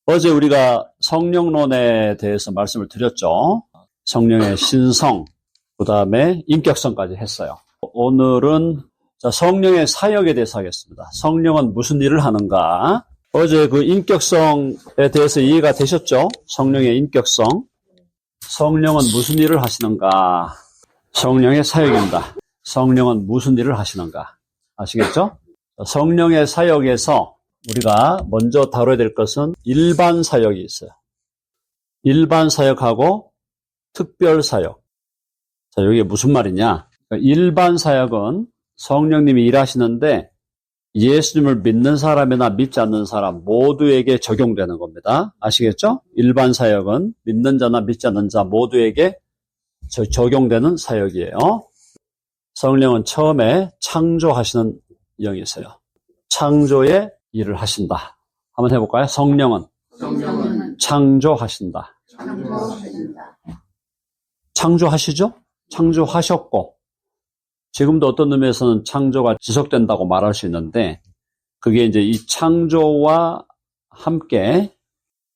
어제 우리가 성령론에 대해서 말씀을 드렸죠. 성령의 신성, 그 다음에 인격성까지 했어요. 오늘은 성령의 사역에 대해서 하겠습니다. 성령은 무슨 일을 하는가? 어제 그 인격성에 대해서 이해가 되셨죠? 성령의 인격성. 성령은 무슨 일을 하시는가? 성령의 사역입니다. 성령은 무슨 일을 하시는가? 아시겠죠? 성령의 사역에서 우리가 먼저 다뤄야 될 것은 일반 사역이 있어요. 일반 사역하고 특별 사역. 자, 이게 무슨 말이냐? 일반 사역은 성령님이 일하시는데 예수님을 믿는 사람이나 믿지 않는 사람 모두에게 적용되는 겁니다. 아시겠죠? 일반 사역은 믿는 자나 믿지 않는 자 모두에게 적용되는 사역이에요. 성령은 처음에 창조하시는 영이세요. 창조의 일을 하신다. 한번 해볼까요? 성령은 창조하신다. 창조하시죠? 창조하셨고 지금도 어떤 의미에서는 창조가 지속된다고 말할 수 있는데 그게 이제 이 창조와 함께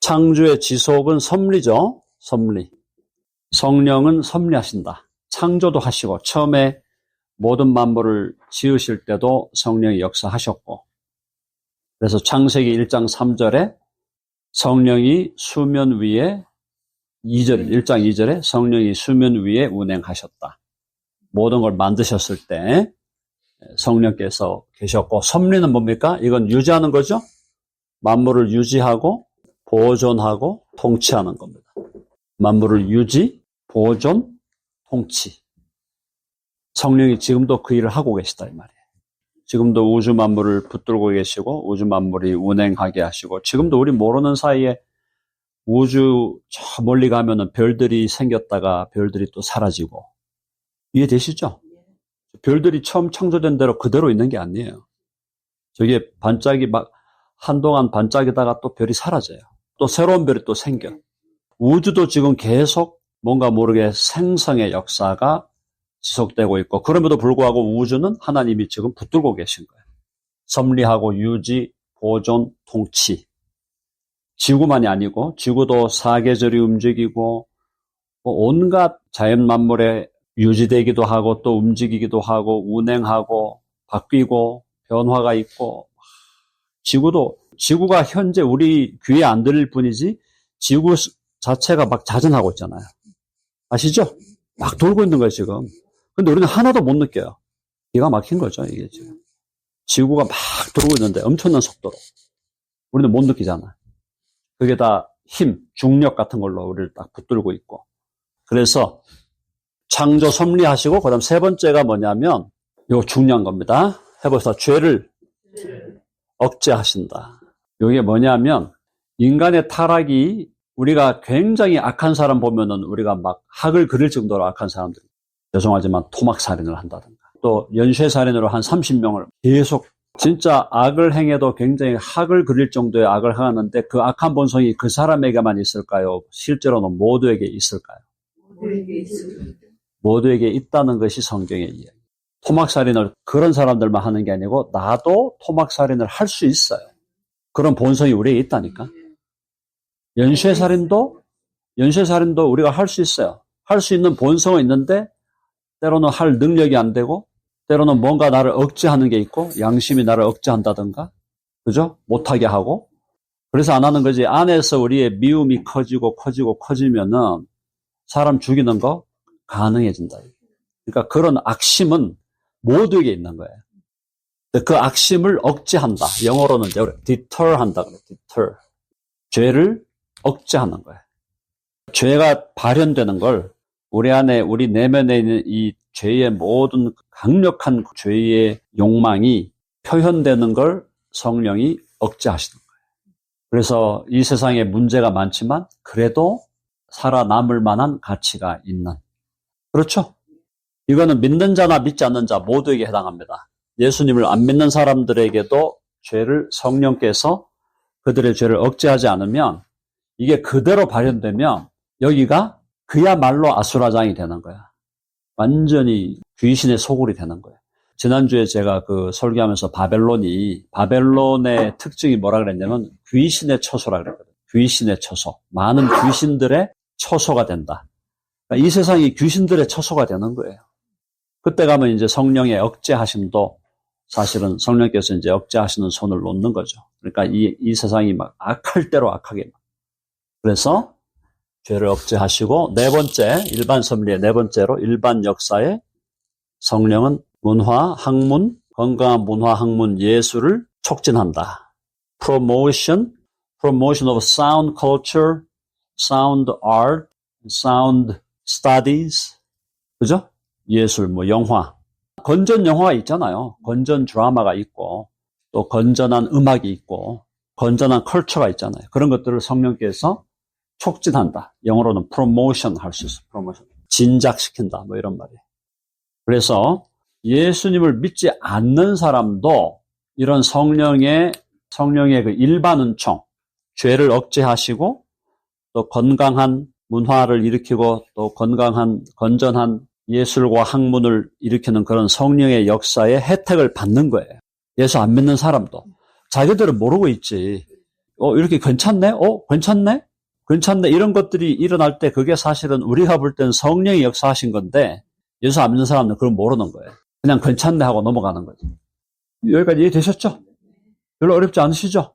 창조의 지속은 섭리죠. 섭리. 성령은 섭리하신다. 창조도 하시고 처음에 모든 만물을 지으실 때도 성령이 역사하셨고 그래서 창세기 1장 3절에 성령이 수면 위에 1장 2절에 성령이 수면 위에 운행하셨다. 모든 걸 만드셨을 때 성령께서 계셨고 섭리는 뭡니까? 이건 유지하는 거죠. 만물을 유지하고 보존하고 통치하는 겁니다. 만물을 유지, 보존, 통치. 성령이 지금도 그 일을 하고 계시다 이 말이에요. 지금도 우주 만물을 붙들고 계시고 우주 만물이 운행하게 하시고 지금도 우리 모르는 사이에 우주 저 멀리 가면은 별들이 생겼다가 별들이 또 사라지고 이해되시죠? 별들이 처음 창조된 대로 그대로 있는 게 아니에요. 저게 반짝이 막 한동안 반짝이다가 또 별이 사라져요. 또 새로운 별이 또 생겨. 우주도 지금 계속 뭔가 모르게 생성의 역사가 지속되고 있고 그럼에도 불구하고 우주는 하나님이 지금 붙들고 계신 거예요. 섭리하고 유지, 보존, 통치. 지구만이 아니고 지구도 사계절이 움직이고 온갖 자연 만물에 유지되기도 하고 또 움직이기도 하고 운행하고 바뀌고 변화가 있고 지구가 현재 우리 귀에 안 들릴 뿐이지 지구 자체가 막 자전하고 있잖아요. 아시죠? 막 돌고 있는 거예요 지금. 근데 우리는 하나도 못 느껴요. 기가 막힌 거죠 이게 지금. 지구가 막 돌고 있는데 엄청난 속도로 우리는 못 느끼잖아요. 그게 다 힘, 중력 같은 걸로 우리를 딱 붙들고 있고. 그래서 창조 섭리하시고 그다음 세 번째가 뭐냐면 이거 중요한 겁니다. 해보세요. 죄를 억제하신다. 이게 뭐냐면 인간의 타락이 우리가 굉장히 악한 사람 보면은 우리가 막 학을 그릴 정도로 악한 사람들 죄송하지만 토막살인을 한다든가 또 연쇄살인으로 한 30명을 계속 진짜 악을 행해도 굉장히 학을 그릴 정도의 악을 하는데 그 악한 본성이 그 사람에게만 있을까요? 실제로는 모두에게 있을까요? 모두에게 있다는 것이 성경의 이야기. 토막살인을 그런 사람들만 하는 게 아니고 나도 토막살인을 할 수 있어요. 그런 본성이 우리에게 있다니까. 연쇄살인도 우리가 할 수 있어요. 할 수 있는 본성은 있는데 때로는 할 능력이 안 되고 때로는 뭔가 나를 억제하는 게 있고 양심이 나를 억제한다든가 그죠? 못하게 하고 그래서 안 하는 거지. 안에서 우리의 미움이 커지면은 사람 죽이는 거 가능해진다. 그러니까 그런 악심은 모두에게 있는 거예요. 그 악심을 억제한다. 영어로는 deter 한다 그래요. deter. 죄를 억제하는 거예요. 죄가 발현되는 걸 우리 안에 우리 내면에 있는 이 죄의 모든 강력한 죄의 욕망이 표현되는 걸 성령이 억제하시는 거예요. 그래서 이 세상에 문제가 많지만 그래도 살아남을 만한 가치가 있는. 그렇죠? 이거는 믿는 자나 믿지 않는 자 모두에게 해당합니다. 예수님을 안 믿는 사람들에게도 죄를 성령께서 그들의 죄를 억제하지 않으면 이게 그대로 발현되면 여기가 그야말로 아수라장이 되는 거야. 완전히 귀신의 소굴이 되는 거예요. 지난주에 제가 그 설교하면서 바벨론의 특징이 뭐라 그랬냐면 귀신의 처소라 그랬거든요. 귀신의 처소, 많은 귀신들의 처소가 된다. 그러니까 이 세상이 귀신들의 처소가 되는 거예요. 그때 가면 이제 성령의 억제하심도 사실은 성령께서 이제 억제하시는 손을 놓는 거죠. 그러니까 이 세상이 막 악할 대로 악하게. 그래서 죄를 억제하시고 네 번째, 일반 섭리의 네 번째로 일반 역사에 성령은 문화, 학문, 건강한 문화, 학문, 예술을 촉진한다. Promotion of sound culture, sound art, sound studies. 그죠? 예술, 뭐 영화. 건전 영화가 있잖아요. 건전 드라마가 있고 또 건전한 음악이 있고 건전한 컬처가 있잖아요. 그런 것들을 성령께서 촉진한다. 영어로는 promotion 할 수 있어요. promotion. 진작시킨다. 뭐 이런 말이에요. 그래서 예수님을 믿지 않는 사람도 이런 성령의 그 일반 은총, 죄를 억제하시고 또 건강한 문화를 일으키고 또 건전한 예술과 학문을 일으키는 그런 성령의 역사의 혜택을 받는 거예요. 예수 안 믿는 사람도. 자기들은 모르고 있지. 이렇게 괜찮네? 괜찮네? 괜찮네? 이런 것들이 일어날 때 그게 사실은 우리가 볼 때는 성령이 역사하신 건데 예수 안 믿는 사람은 그걸 모르는 거예요. 그냥 괜찮네 하고 넘어가는 거죠. 여기까지 이해되셨죠? 별로 어렵지 않으시죠?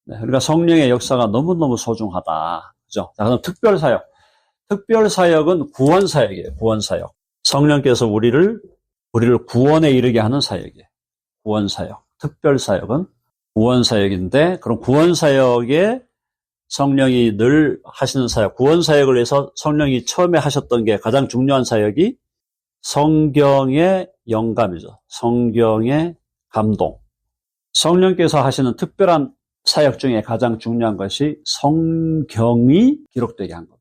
네, 그러니까 성령의 역사가 너무너무 소중하다. 그죠? 자, 그럼 특별사역. 특별사역은 구원사역이에요. 구원사역. 성령께서 우리를 구원에 이르게 하는 사역이에요. 구원사역. 특별사역은 구원사역인데, 그럼 구원사역에 성령이 늘 하시는 사역, 구원사역을 위해서 성령이 처음에 하셨던 게 가장 중요한 사역이 성경의 영감이죠. 성경의 감동. 성령께서 하시는 특별한 사역 중에 가장 중요한 것이 성경이 기록되게 한 겁니다.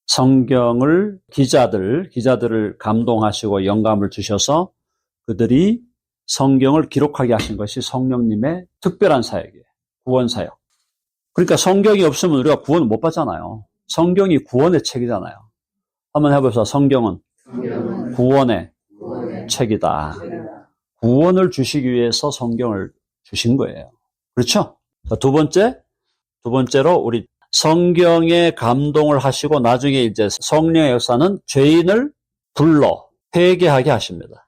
성경을 기자들을 감동하시고 영감을 주셔서 그들이 성경을 기록하게 하신 것이 성령님의 특별한 사역이에요. 구원사역. 그러니까 성경이 없으면 우리가 구원을 못 받잖아요. 성경이 구원의 책이잖아요. 한번 해봅시다. 성경은 구원의 책이다. 구원을 주시기 위해서 성경을 주신 거예요. 그렇죠? 자, 두 번째로 우리 성경에 감동을 하시고 나중에 이제 성령의 역사는 죄인을 불러 회개하게 하십니다.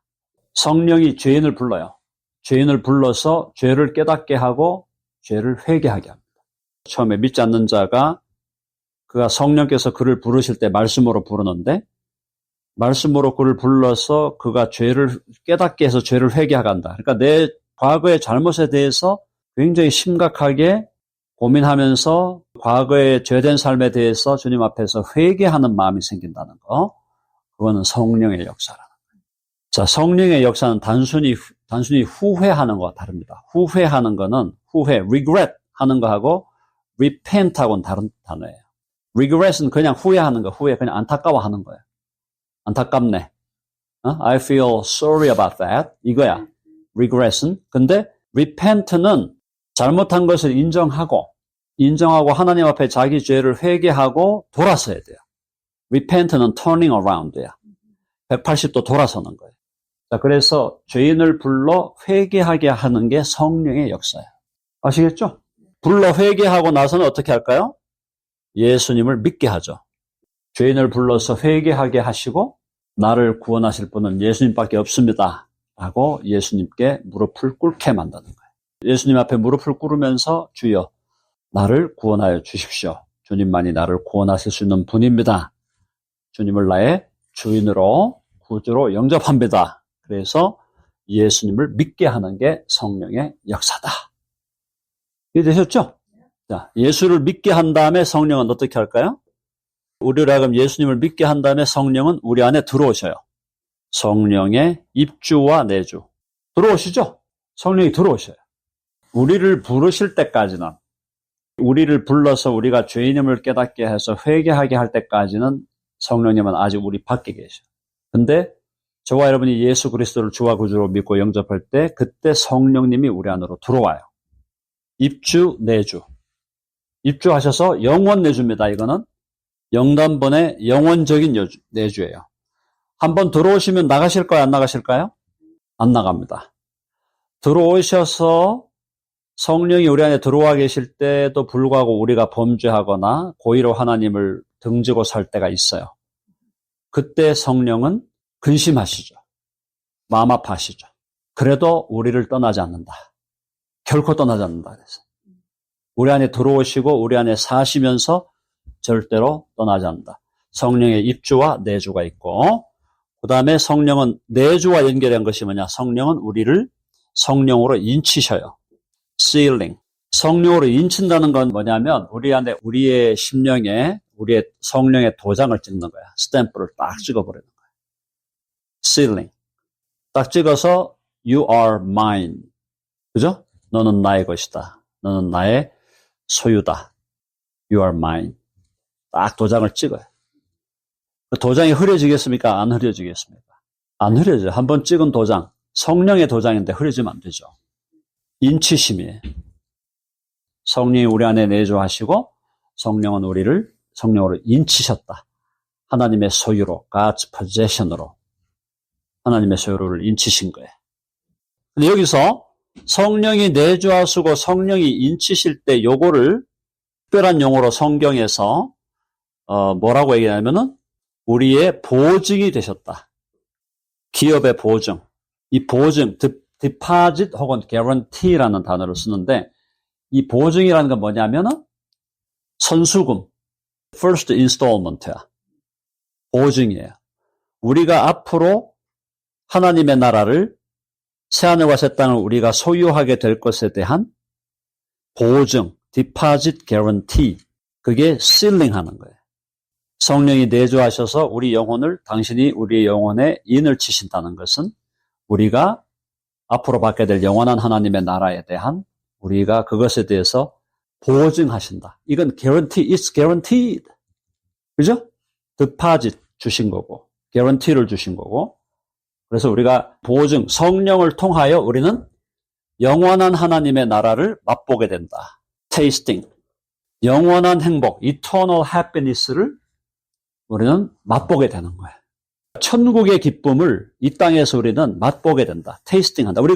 성령이 죄인을 불러요. 죄인을 불러서 죄를 깨닫게 하고 죄를 회개하게 합니다. 처음에 믿지 않는 자가 그가 성령께서 그를 부르실 때 말씀으로 부르는데 말씀으로 그를 불러서 그가 죄를 깨닫게 해서 죄를 회개하게 한다. 그러니까 내 과거의 잘못에 대해서 굉장히 심각하게 고민하면서 과거의 죄된 삶에 대해서 주님 앞에서 회개하는 마음이 생긴다는 거. 그거는 성령의 역사라는 거예요. 자, 성령의 역사는 단순히 후회하는 거와 다릅니다. 후회하는 거는 regret 하는 거하고 repent하고는 다른 단어예요. regret은 그냥 후회하는 거, 그냥 안타까워하는 거예요. 안타깝네. I feel sorry about that. 이거야. regret은. 근데 repent는 잘못한 것을 인정하고 하나님 앞에 자기 죄를 회개하고 돌아서야 돼요. repent는 turning around야. 180도 돌아서는 거예요. 자, 그래서 죄인을 불러 회개하게 하는 게 성령의 역사예요. 아시겠죠? 불러 회개하고 나서는 어떻게 할까요? 예수님을 믿게 하죠. 죄인을 불러서 회개하게 하시고 나를 구원하실 분은 예수님밖에 없습니다. 라고 예수님께 무릎을 꿇게 만드는 거예요. 예수님 앞에 무릎을 꿇으면서 주여 나를 구원하여 주십시오. 주님만이 나를 구원하실 수 있는 분입니다. 주님을 나의 주인으로 구주로 영접합니다. 그래서 예수님을 믿게 하는 게 성령의 역사다. 이해되셨죠? 자, 예수를 믿게 한 다음에 성령은 어떻게 할까요? 우리로 하여금 예수님을 믿게 한 다음에 성령은 우리 안에 들어오셔요. 성령의 입주와 내주. 들어오시죠? 성령이 들어오셔요. 우리를 부르실 때까지는, 우리를 불러서 우리가 죄인임을 깨닫게 해서 회개하게 할 때까지는 성령님은 아직 우리 밖에 계셔요. 근데 저와 여러분이 예수 그리스도를 주와 구주로 믿고 영접할 때 그때 성령님이 우리 안으로 들어와요. 입주, 내주. 입주하셔서 영원 내주입니다. 이거는 영단번의 영원적인 내주예요. 한번 들어오시면 나가실까요? 안 나가실까요? 안 나갑니다. 들어오셔서 성령이 우리 안에 들어와 계실 때도 불구하고 우리가 범죄하거나 고의로 하나님을 등지고 살 때가 있어요. 그때 성령은 근심하시죠. 마음 아파하시죠. 그래도 우리를 떠나지 않는다. 결코 떠나지 않는다. 그래서 우리 안에 들어오시고 우리 안에 사시면서 절대로 떠나지 않는다. 성령의 입주와 내주가 있고, 그 다음에 성령은 내주와 연결한 것이 뭐냐? 성령은 우리를 성령으로 인치셔요. sealing. 성령으로 인친다는 건 뭐냐면 우리 안에 우리의 심령에 우리의 성령의 도장을 찍는 거야. 스탬프를 딱 찍어버리는 거야. sealing. 딱 찍어서 you are mine. 그죠? 너는 나의 것이다. 너는 나의 소유다. You are mine. 딱 도장을 찍어요. 그 도장이 흐려지겠습니까? 안 흐려지겠습니까? 안 흐려져요. 한번 찍은 도장, 성령의 도장인데 흐려지면 안 되죠. 인치심이에요. 성령이 우리 안에 내주하시고 성령은 우리를 성령으로 인치셨다. 하나님의 소유로, God's possession으로 하나님의 소유를 인치신 거예요. 근데 여기서 성령이 내주하시고 성령이 인치실 때 요거를 특별한 용어로 성경에서 뭐라고 얘기하냐면은 우리의 보증이 되셨다. 기업의 보증. 이 보증, deposit 혹은 guarantee라는 단어를 쓰는데 이 보증이라는 건 뭐냐면은 선수금, first installment야. 보증이에요. 우리가 앞으로 하나님의 나라를 새하늘과 새 땅을 우리가 소유하게 될 것에 대한 보증, deposit guarantee. 그게 sealing 하는 거예요. 성령이 내주하셔서 우리 영혼을, 당신이 우리의 영혼에 인을 치신다는 것은 우리가 앞으로 받게 될 영원한 하나님의 나라에 대한 우리가 그것에 대해서 보증하신다. 이건 guarantee, it's guaranteed. 그죠? deposit 주신 거고, guarantee를 주신 거고, 그래서 우리가 보증, 성령을 통하여 우리는 영원한 하나님의 나라를 맛보게 된다. tasting. 영원한 행복, eternal happiness를 우리는 맛보게 되는 거예요. 천국의 기쁨을 이 땅에서 우리는 맛보게 된다. 테이스팅 한다. 우리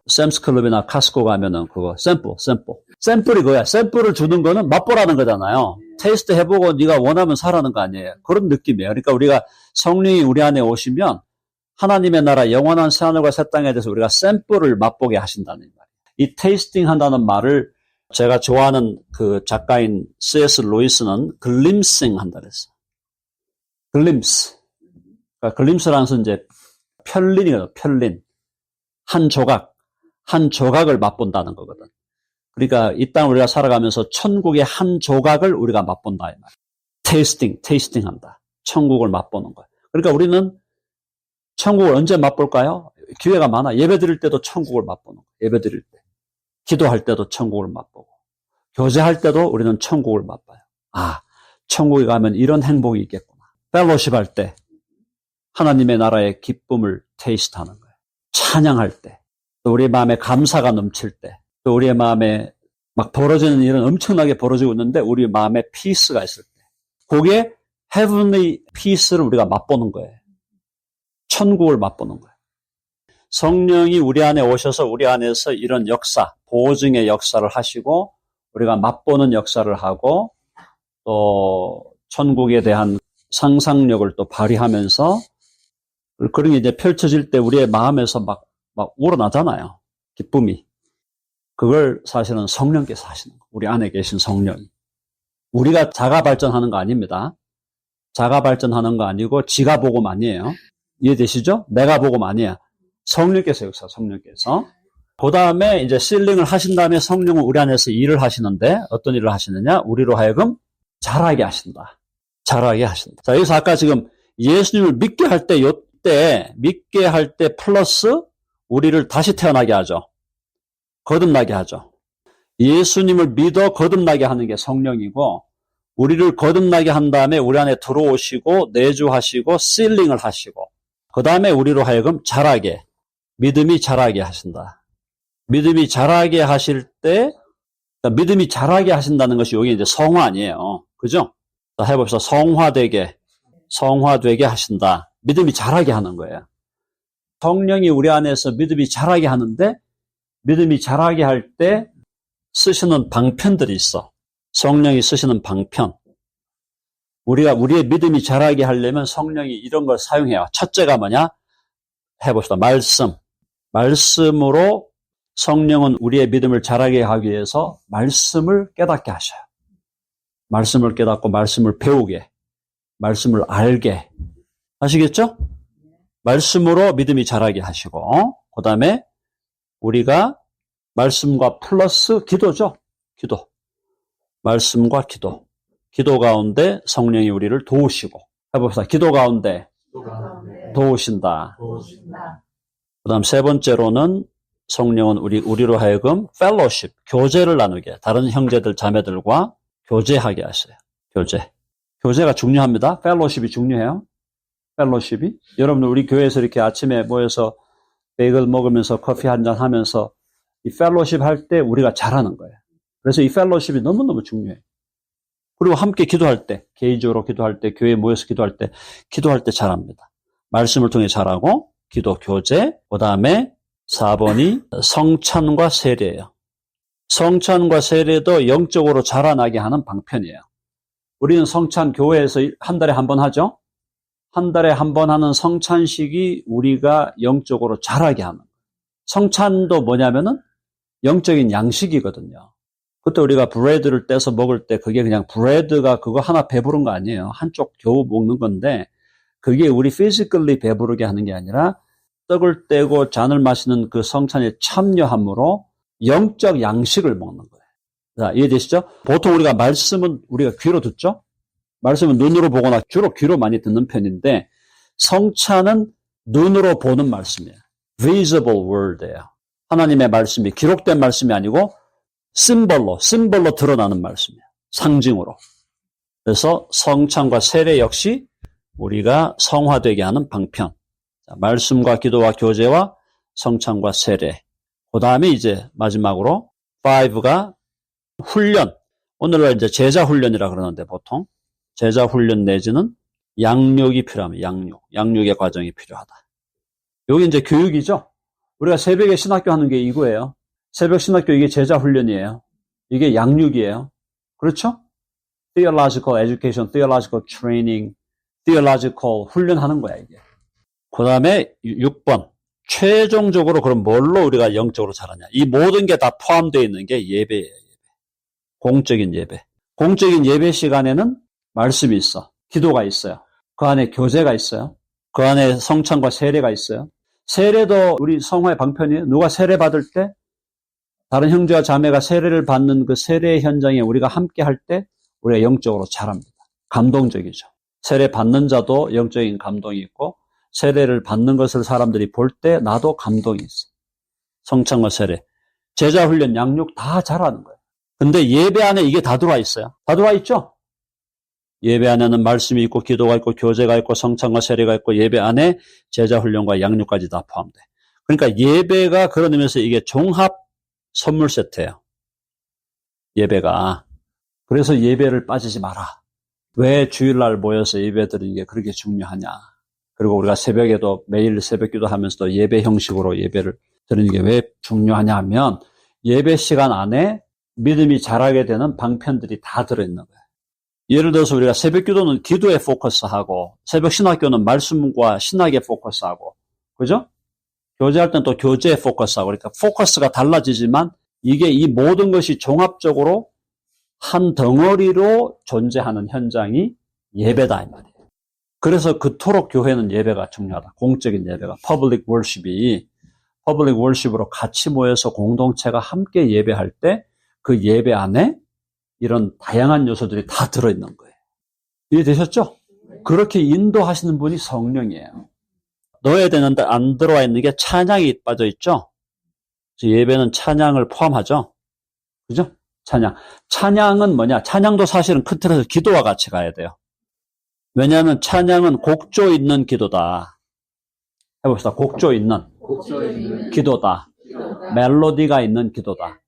샘스클럽이나 카스코 가면은 그거 샘플이 그거야. 샘플을 주는 거는 맛보라는 거잖아요. 테이스트 해보고 네가 원하면 사라는 거 아니에요. 그런 느낌이에요. 그러니까 우리가 성령이 우리 안에 오시면 하나님의 나라 영원한 새하늘과 새 땅에 대해서 우리가 샘플을 맛보게 하신다는 말이에요. 이 테이스팅 한다는 말을 제가 좋아하는 그 작가인 C.S. 루이스는 글림싱 한다 그랬어요. 글림스. 그러니까 글림스라는 것은 이제 편린이거든, 편린. 한 조각을 맛본다는 거거든. 그러니까 이 땅 우리가 살아가면서 천국의 한 조각을 우리가 맛본다, 이 말이야. 테이스팅 한다. 천국을 맛보는 거야. 그러니까 우리는 천국을 언제 맛볼까요? 기회가 많아. 예배 드릴 때도 천국을 맛보는 거야. 예배 드릴 때. 기도할 때도 천국을 맛보고. 교제할 때도 우리는 천국을 맛봐요. 아, 천국에 가면 이런 행복이 있겠구나. 펠로십 할 때 하나님의 나라의 기쁨을 테이스트하는 거예요. 찬양할 때, 또 우리의 마음에 감사가 넘칠 때, 또 우리의 마음에 막 벌어지는 일은 엄청나게 벌어지고 있는데 우리 마음에 피스가 있을 때, 그게 heavenly peace를 우리가 맛보는 거예요. 천국을 맛보는 거예요. 성령이 우리 안에 오셔서 우리 안에서 이런 역사, 보증의 역사를 하시고 우리가 맛보는 역사를 하고 또 천국에 대한 상상력을 또 발휘하면서 그런 게 이제 펼쳐질 때 우리의 마음에서 막 우러나잖아요. 기쁨이. 그걸 사실은 성령께서 하시는 거예요. 우리 안에 계신 성령이. 우리가 자가 발전하는 거 아닙니다. 자가 발전하는 거 아니고 지가 복음 아니에요. 이해되시죠? 내가 복음 아니야. 성령께서 역사, 성령께서. 그 다음에 이제 실링을 하신 다음에 성령은 우리 안에서 일을 하시는데 어떤 일을 하시느냐? 우리로 하여금 자라게 하신다. 자라게 하신다. 자, 여기서 아까 지금 예수님을 믿게 할 때, 믿게 할 때 플러스 우리를 다시 태어나게 하죠. 거듭나게 하죠. 예수님을 믿어 거듭나게 하는 게 성령이고, 우리를 거듭나게 한 다음에 우리 안에 들어오시고, 내주하시고, 실링을 하시고, 그 다음에 우리로 하여금 자라게, 믿음이 자라게 하신다. 믿음이 자라게 하실 때, 믿음이 자라게 하신다는 것이 여기 이제 성화 아니에요. 그죠? 자, 해봅시다. 성화되게 하신다. 믿음이 자라게 하는 거예요. 성령이 우리 안에서 믿음이 자라게 하는데, 믿음이 자라게 할 때 쓰시는 방편들이 있어. 성령이 쓰시는 방편. 우리가 우리의 믿음이 자라게 하려면 성령이 이런 걸 사용해요. 첫째가 뭐냐? 해봅시다. 말씀. 말씀으로 성령은 우리의 믿음을 자라게 하기 위해서 말씀을 깨닫게 하셔요. 말씀을 깨닫고 말씀을 배우게, 말씀을 알게 하시겠죠? 말씀으로 믿음이 자라게 하시고, 그 다음에 우리가 말씀과 플러스 기도죠. 기도. 말씀과 기도. 기도 가운데 성령이 우리를 도우시고. 해봅시다. 기도 가운데 도우신다. 그 다음 세 번째로는 성령은 우리로 하여금 펠로십, 교제를 나누게, 다른 형제들, 자매들과 교제하게 하셔요. 교제. 교제가 중요합니다. 펠로십이 중요해요. 펠로십이. 여러분들 우리 교회에서 이렇게 아침에 모여서 베이글 먹으면서 커피 한잔 하면서 이 펠로십 할 때 우리가 잘하는 거예요. 그래서 이 펠로십이 너무너무 중요해요. 그리고 함께 기도할 때, 개인적으로 기도할 때, 교회에 모여서 기도할 때 잘합니다. 말씀을 통해 잘하고, 기도, 교제, 그 다음에 4번이 성찬과 세례예요. 성찬과 세례도 영적으로 자라나게 하는 방편이에요. 우리는 성찬 교회에서 한 달에 한 번 하죠? 한 달에 한 번 하는 성찬식이 우리가 영적으로 자라게 하는 거예요. 성찬도 뭐냐면은 영적인 양식이거든요. 그때 우리가 브레드를 떼서 먹을 때 그게 그냥 브레드가 그거 하나 배부른 거 아니에요. 한쪽 겨우 먹는 건데 그게 우리 피지컬리 배부르게 하는 게 아니라 떡을 떼고 잔을 마시는 그 성찬에 참여함으로 영적 양식을 먹는 거예요. 자, 이해되시죠? 보통 우리가 말씀은 우리가 귀로 듣죠? 말씀은 눈으로 보거나 주로 귀로 많이 듣는 편인데 성찬은 눈으로 보는 말씀이에요. visible word예요. 하나님의 말씀이 기록된 말씀이 아니고 심벌로 드러나는 말씀이에요. 상징으로. 그래서 성찬과 세례 역시 우리가 성화되게 하는 방편. 자, 말씀과 기도와 교제와 성찬과 세례. 그 다음에 이제 마지막으로 5가 훈련. 오늘날 이제 제자 훈련이라 그러는데 보통 제자 훈련 내지는 양육이 필요합니다. 양육의 과정이 필요하다. 여기 이제 교육이죠. 우리가 새벽에 신학교 하는 게 이거예요. 새벽 신학교 이게 제자 훈련이에요. 이게 양육이에요. 그렇죠? theological education, theological training, theological 훈련하는 거야 이게. 그 다음에 6번. 최종적으로 그럼 뭘로 우리가 영적으로 자라냐. 이 모든 게 다 포함되어 있는 게 예배예요. 공적인 예배. 공적인 예배 시간에는 말씀이 있어. 기도가 있어요. 그 안에 교제가 있어요. 그 안에 성찬과 세례가 있어요. 세례도 우리 성화의 방편이에요. 누가 세례 받을 때 다른 형제와 자매가 세례를 받는 그 세례 현장에 우리가 함께 할 때 우리가 영적으로 자랍니다. 감동적이죠. 세례 받는 자도 영적인 감동이 있고 세례를 받는 것을 사람들이 볼 때 나도 감동이 있어. 성찬과 세례. 제자 훈련, 양육 다 잘하는 거예요. 근데 예배 안에 이게 다 들어와 있어요. 다 들어와 있죠? 예배 안에는 말씀이 있고 기도가 있고 교제가 있고 성찬과 세례가 있고 예배 안에 제자 훈련과 양육까지 다 포함돼. 그러니까 예배가 그런 의미에서 이게 종합 선물 세트예요. 예배가. 그래서 예배를 빠지지 마라. 왜 주일날 모여서 예배 드리는 게 그렇게 중요하냐. 그리고 우리가 새벽에도 매일 새벽 기도하면서도 예배 형식으로 예배를 드리는 게 왜 중요하냐 하면 예배 시간 안에 믿음이 자라게 되는 방편들이 다 들어있는 거예요. 예를 들어서 우리가 새벽 기도는 기도에 포커스하고 새벽 신학교는 말씀과 신학에 포커스하고 그죠? 교제할 때는 또 교제에 포커스하고 그러니까 포커스가 달라지지만 이게 이 모든 것이 종합적으로 한 덩어리로 존재하는 현장이 예배다 이 말이에요. 그래서 그토록 교회는 예배가 중요하다. 공적인 예배가 퍼블릭 월십이 퍼블릭 월십으로 같이 모여서 공동체가 함께 예배할 때 그 예배 안에 이런 다양한 요소들이 다 들어있는 거예요. 이해되셨죠? 그렇게 인도하시는 분이 성령이에요. 넣어야 되는데 안 들어와 있는 게 찬양이 빠져 있죠? 예배는 찬양을 포함하죠? 그죠? 찬양. 찬양은 뭐냐? 찬양도 사실은 큰 틀에서 기도와 같이 가야 돼요. 왜냐하면 찬양은 곡조 있는 기도다. 해봅시다. 곡조 있는 기도다. 멜로디가 있는 기도다.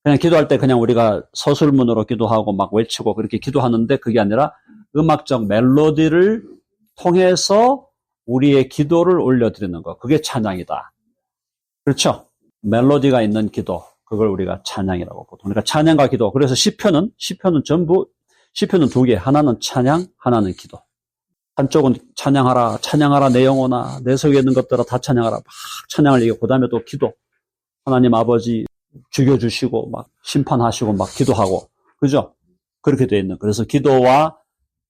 그냥 기도할 때 그냥 우리가 서술문으로 기도하고 막 외치고 그렇게 기도하는데 그게 아니라 음악적 멜로디를 통해서 우리의 기도를 올려드리는 거. 그게 찬양이다. 그렇죠? 멜로디가 있는 기도. 그걸 우리가 찬양이라고 보통. 그러니까 찬양과 기도. 그래서 시편은 전부, 시편은 두 개. 하나는 찬양, 하나는 기도. 한쪽은 찬양하라 내 영혼아, 내 속에 있는 것들아 다 찬양하라. 막 찬양을 얘기하고, 그 다음에 또 기도. 하나님 아버지 죽여주시고, 막 심판하시고, 막 기도하고. 그죠? 그렇게 돼 있는. 그래서 기도와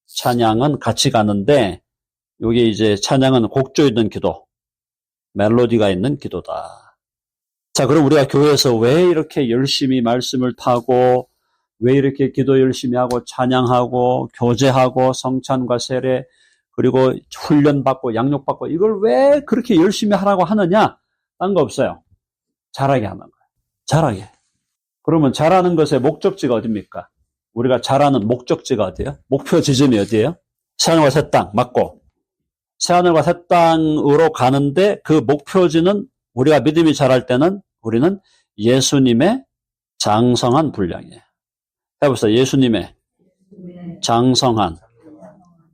찬양은 같이 가는데, 요게 이제 찬양은 곡조 있는 기도, 멜로디가 있는 기도다. 자, 그럼 우리가 교회에서 왜 이렇게 열심히 말씀을 타고, 왜 이렇게 기도 열심히 하고, 찬양하고, 교제하고, 성찬과 세례, 그리고 훈련받고, 양육받고, 이걸 왜 그렇게 열심히 하라고 하느냐? 딴 거 없어요. 잘하게 하는 거예요. 잘하게. 그러면 잘하는 것의 목적지가 어딥니까? 우리가 잘하는 목적지가 어디예요? 목표 지점이 어디예요? 새하늘과 새 땅, 맞고. 새하늘과 새 땅으로 가는데 그 목표지는 우리가 믿음이 자랄 때는 우리는 예수님의 장성한 분량이에요. 해보세요. 예수님의 장성한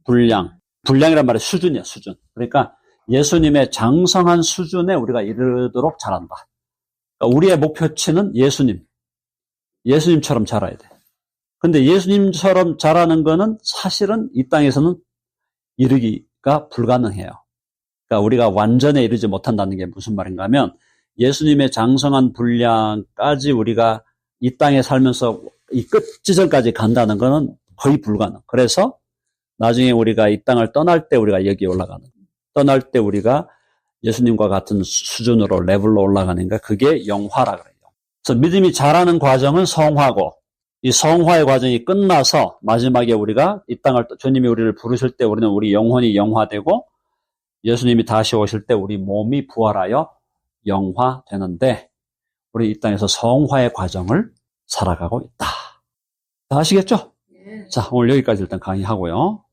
분량. 분량이란 말이 수준이야, 수준. 그러니까 예수님의 장성한 수준에 우리가 이르도록 자란다. 그러니까 우리의 목표치는 예수님처럼 자라야 돼. 근데 예수님처럼 자라는 거는 사실은 이 땅에서는 이르기가 불가능해요. 그러니까 우리가 완전에 이르지 못한다는 게 무슨 말인가 하면 예수님의 장성한 분량까지 우리가 이 땅에 살면서 이 끝 지점까지 간다는 거는 거의 불가능. 그래서 나중에 우리가 이 땅을 떠날 때 우리가 여기에 올라가는, 떠날 때 우리가 예수님과 같은 수준으로 레벨로 올라가는 거, 그게 영화라 그래요. 그래서 믿음이 자라는 과정은 성화고, 이 성화의 과정이 끝나서 마지막에 우리가 이 땅을, 주님이 우리를 부르실 때 우리는 우리 영혼이 영화되고, 예수님이 다시 오실 때 우리 몸이 부활하여 영화되는데, 우리 이 땅에서 성화의 과정을 살아가고 있다. 다 아시겠죠? 자, 오늘 여기까지 일단 강의하고요.